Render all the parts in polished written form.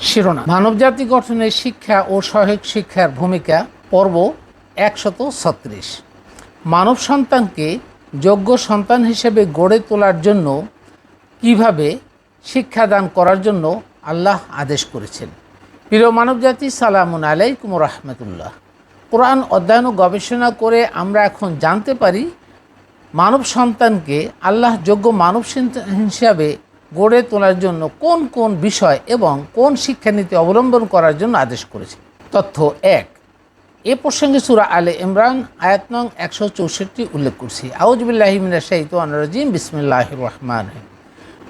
শিরোনাম: মানবজাতি গঠনে শিক্ষা ও সহায়ক শিক্ষার ভূমিকা, পর্ব 136। মানব সন্তানকে যোগ্য সন্তান হিসেবে গড়ে তোলার জন্য কিভাবে শিক্ষাদান করার জন্য আল্লাহ আদেশ করেছেন। প্রিয় মানবজাতি, সালামুন আলাইকুম রহমতুল্লাহ। কোরআন অধ্যয়ন ও গবেষণা করে আমরা এখন জানতে পারি মানব সন্তানকে আল্লাহ যোগ্য মানব হিসাবে গড়ে তোলার জন্য কোন কোন বিষয় এবং কোন শিক্ষানীতি অবলম্বন করার জন্য আদেশ করেছে। তথ্য 1। এ প্রসঙ্গে সূরা আলে ইমরান আয়াত নং 164 উল্লেখ করছি। আউযু বিল্লাহি মিনাশ শাইতানির রাজিম। বিসমিল্লাহির রহমানির রহিম।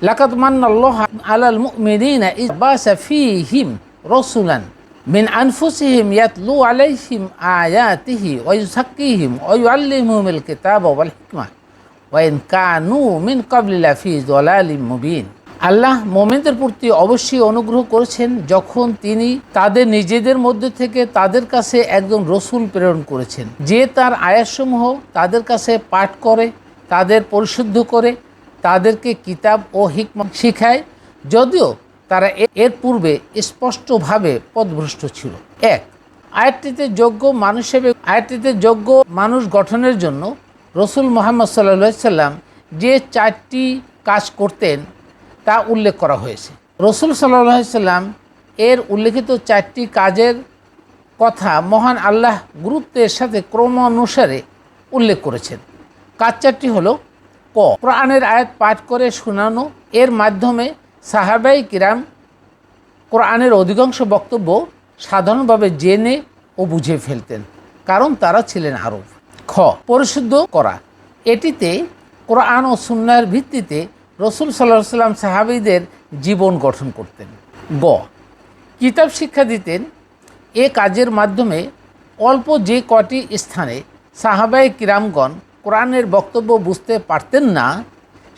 লাকাদ মান্নাল্লাহু আলাল মুমিনিনা ইয বা'সা ফীহিম রাসূলান মিন আনফুসিহিম ইয়াতলু আলাইহিম আয়াতিহি ওয়া ইউযাক্কিহিম ওয়া ইউআল্লিমুহুমুল কিতাবা ওয়াল হিকমা ওয়া ইন কানু মিন ক্বাবলি লাফি যালালিম মুবিন। আল্লাহ মুমিনদের প্রতি অবশ্যই অনুগ্রহ করেছেন যখন তিনি তাদের নিজেদের মধ্যে থেকে তাদের কাছে একজন রসুল প্রেরণ করেছেন, যে তার আয়াতসমূহ তাদের কাছে পাঠ করে, তাদের পরিশুদ্ধ করে, তাদেরকে কিতাব ও হিকমা শিখায়, যদিও তারা এর পূর্বে স্পষ্টভাবে পথভ্রষ্ট ছিল। 1। আয়াতটিতে যোগ্য মানুষ গঠনের জন্য রসুল মুহাম্মদ সাল্লাল্লাহু আলাইহি সাল্লাম যে 4টি কাজ করতেন তা উল্লেখ করা হয়েছে। রসুল সাল্লাল্লাহু আলাইহি সাল্লাম এর উল্লেখিত 4টি কাজের কথা মহান আল্লাহ গুরুত্বের সাথে ক্রমানুসারে উল্লেখ করেছেন। কাজ 4টি হলো: ক, কোরআনের আয়াত পাঠ করে শোনানো। এর মাধ্যমে সাহাবায়ে কিরাম কোরআনের অধিকাংশ বক্তব্য সাধারণভাবে জেনে ও বুঝে ফেলতেন, কারণ তারা ছিলেন আরব। খ, পরিশুদ্ধ করা। এটিতে কোরআন ও সুন্নাহর ভিত্তিতে রসুল সাল্লাল্লাহু আলাইহি সাল্লাম সাহাবীদের জীবন গঠন করতেন। গ, কিতাব শিক্ষা দিতেন। এ কাজের মাধ্যমে অল্প যে কটি স্থানে সাহাবায়ে কিরামগণ কোরআনের বক্তব্য বুঝতে পারতেন না,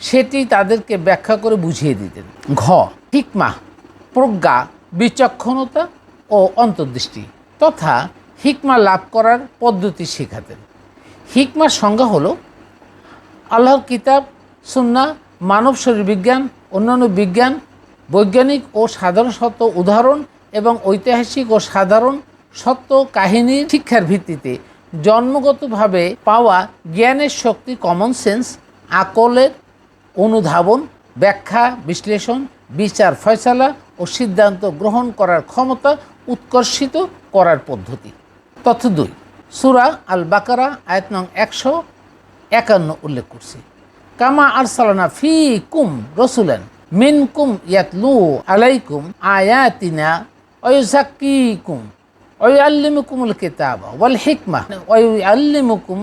সেটি তাদেরকে ব্যাখ্যা করে বুঝিয়ে দিতেন। ঘ, হিকমা, প্রজ্ঞা, বিচক্ষণতা ও অন্তর্দৃষ্টি তথা হিকমা লাভ করার পদ্ধতি শেখাতেন। হিকমার সংজ্ঞা হলো আল্লাহর কিতাব, সুন্নাহ, মানব শরীর বিজ্ঞান, অন্যান্য বিজ্ঞান, বৈজ্ঞানিক ও সাধারণ সত্য উদাহরণ এবং ঐতিহাসিক ও সাধারণ সত্য কাহিনীর শিক্ষার ভিত্তিতে জন্মগতভাবে পাওয়া জ্ঞানের শক্তি, কমন সেন্স, আকলের অনুধাবন, ব্যাখ্যা, বিশ্লেষণ, বিচার, ফয়সালা ও সিদ্ধান্ত গ্রহণ করার ক্ষমতা উৎকর্ষিত করার পদ্ধতি। তথ্য 2। সূরা আল বাকারা আয়াত নং 151 উল্লেখ করছি। কামা আরসালনা ফীকুম রাসূলান মিনকুম ইয়াতলু আলাইকুম আয়াতিনা ওয়া ইউযাক্কিকুম ওয়া ইউআল্লিমুকুমুল কিতাবা ওয়াল হিকমা ওয়া ইউআল্লিমুকুম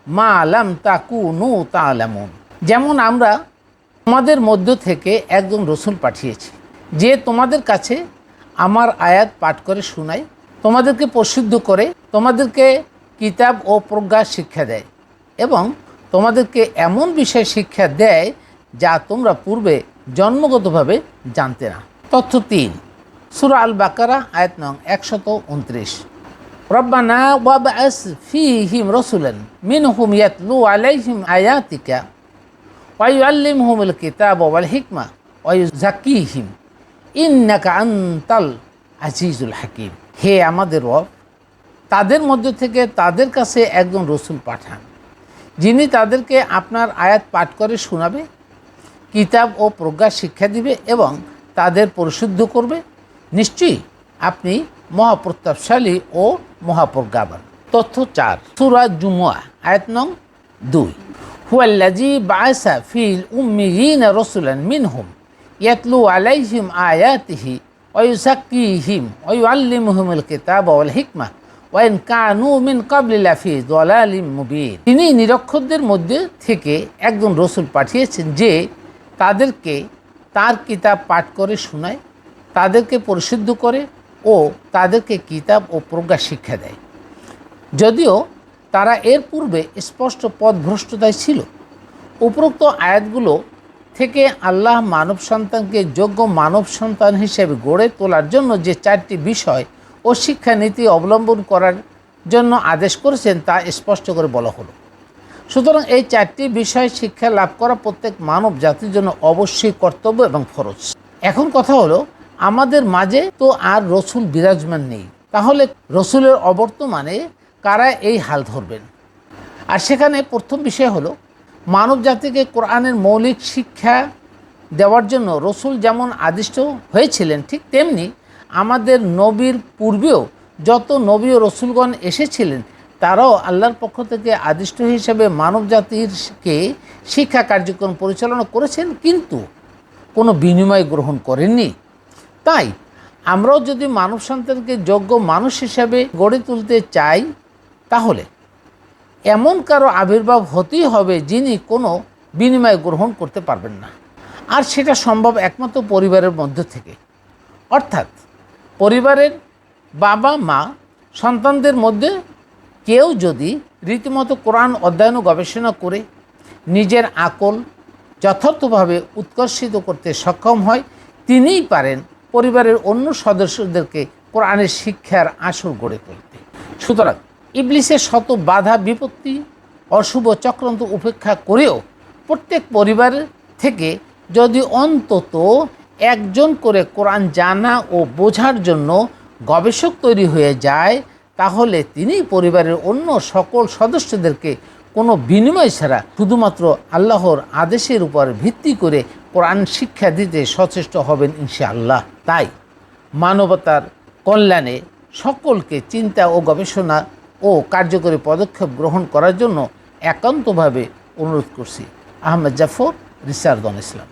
মা লাম তাকুনু তা'লামুন। যেমন আমরা তোমাদের মধ্য থেকে একজন রসুল পাঠিয়েছি, যে তোমাদের কাছে আমার আয়াত পাঠ করে শোনায়, তোমাদেরকে পরিশুদ্ধ করে, তোমাদেরকে কিতাব ও প্রজ্ঞা শিক্ষা দেয় এবং তোমাদেরকে এমন বিষয় শিক্ষা দেয় যা তোমরা পূর্বে জন্মগতভাবে জানতে না। তথ্য 3। সূরা আল বাকারা আয়াত নং 129। রব্বানা ওয়াবআস ফীহিম রাসূলান মিনহুম ইয়াতলু আলাইহিম আয়াতিকা ওয়া ইউআল্লিমুহুমুল কিতাবা ওয়াল হিকমা ওয়া ইউযাক্কিহিম ইন্নাকা আনতাল আজিজুল হাকীম। হে আমাদের রব, তাদের মধ্য থেকে তাদের কাছে একজন রসুল পাঠান, যিনি তাদেরকে আপনার আয়াত পাঠ করে শোনাবে, কিতাব ও প্রজ্ঞা শিক্ষা দিবে এবং তাদের পরিশুদ্ধ করবে। নিশ্চয়ই আপনি মহাপ্রতাপশালী ও মহাপ্রজ্ঞাবান। তথ্য 4। সূরা জুমুয়া আয়াত নং 2। হুয়াল্লাযী বা'আসা ফিল উম্মিয়িনা রাসূলান মিনহুম ইয়াতলু আলাইহিম আয়াতিহি ওয়া ইউযাক্কিহিম ওয়া ইউআল্লিমুহুমুল কিতাবা ওয়াল হিকমা ওয়া ইন কানু মিন ক্বাবলি লাফি যালালিম মুবিন। তিনি নিরক্ষরদের মধ্যে থেকে একজন রসুল পাঠিয়েছেন, যে তাদেরকে তার কিতাব পাঠ করে শোনায়, তাদেরকে পরিশুদ্ধ করে ও তাদেরকে কিতাব ও প্রজ্ঞা শিক্ষা দেয়, যদিও তারা এর পূর্বে স্পষ্ট পথভ্রষ্টতায় ছিল। উপরোক্ত আয়াতগুলো থেকে আল্লাহ মানব সন্তানকে যোগ্য মানব সন্তান হিসেবে গড়ে তোলার জন্য যে 4টি বিষয় ও শিক্ষানীতি অবলম্বন করার জন্য আদেশ করেছেন তা স্পষ্ট করে বলা হলো। সুতরাং এই 4টি বিষয় শিক্ষা লাভ করা প্রত্যেক মানব জাতির জন্য অবশ্যই কর্তব্য এবং ফরজ। এখন কথা হলো, আমাদের মাঝে তো আর রসুল বিরাজমান নেই, তাহলে রসুলের অবর্তমানে কারা এই হাল ধরবেন? আর সেখানে প্রথম বিষয় হলো, মানব জাতিকে কোরআনের মৌলিক শিক্ষা দেওয়ার জন্য রসুল যেমন আদিষ্ট হয়েছিলেন, ঠিক তেমনি আমাদের নবীর পূর্বেও যত নবী ও রসুলগণ এসেছিলেন তারাও আল্লাহর পক্ষ থেকে আদিষ্ট হিসেবে মানব জাতিরকে শিক্ষা কার্যক্রম পরিচালনা করেছেন, কিন্তু কোনো বিনিময় গ্রহণ করেননি। তাই আমরাও যদি মানব সন্তানকে যোগ্য মানুষ হিসাবে গড়ে তুলতে চাই, তাহলে এমন কারো আবির্ভাব হতেই হবে যিনি কোনো বিনিময় গ্রহণ করতে পারবেন না। আর সেটা সম্ভব একমাত্র পরিবারের মধ্য থেকে। অর্থাৎ পরিবারের বাবা মা সন্তানদের মধ্যে কেউ যদি রীতিমতো কোরআন অধ্যয়ন ও গবেষণা করে নিজের আকল যথার্থভাবে উৎকর্ষিত করতে সক্ষম হয়, তিনিই পারেন পরিবারের অন্য সদস্যদেরকে কোরআনের শিক্ষার আসর গড়ে তুলতে। সুতরাং ইবলিসের শত বাধা বিপত্তি অশুভ চক্রান্ত উপেক্ষা করেও প্রত্যেক পরিবার থেকে যদি অন্তত একজন করে কোরআন জানা ও বোঝার জন্য গবেষক তৈরি হয়ে যায়, তাহলে তিনি পরিবারের অন্য সকল সদস্যদেরকে কোনো বিনিময় ছাড়া শুধুমাত্র আল্লাহর আদেশের উপর ভিত্তি করে কোরআন শিক্ষা দিতে সচেষ্ট হবেন ইনশাআল্লাহ। তাই মানবতার কল্যাণে সকলকে চিন্তা ও গবেষণা ও কার্যকরী পদক্ষেপ গ্রহণ করার জন্য একান্তভাবে অনুরোধ করছি। Ahmed Jafar, research on Islam.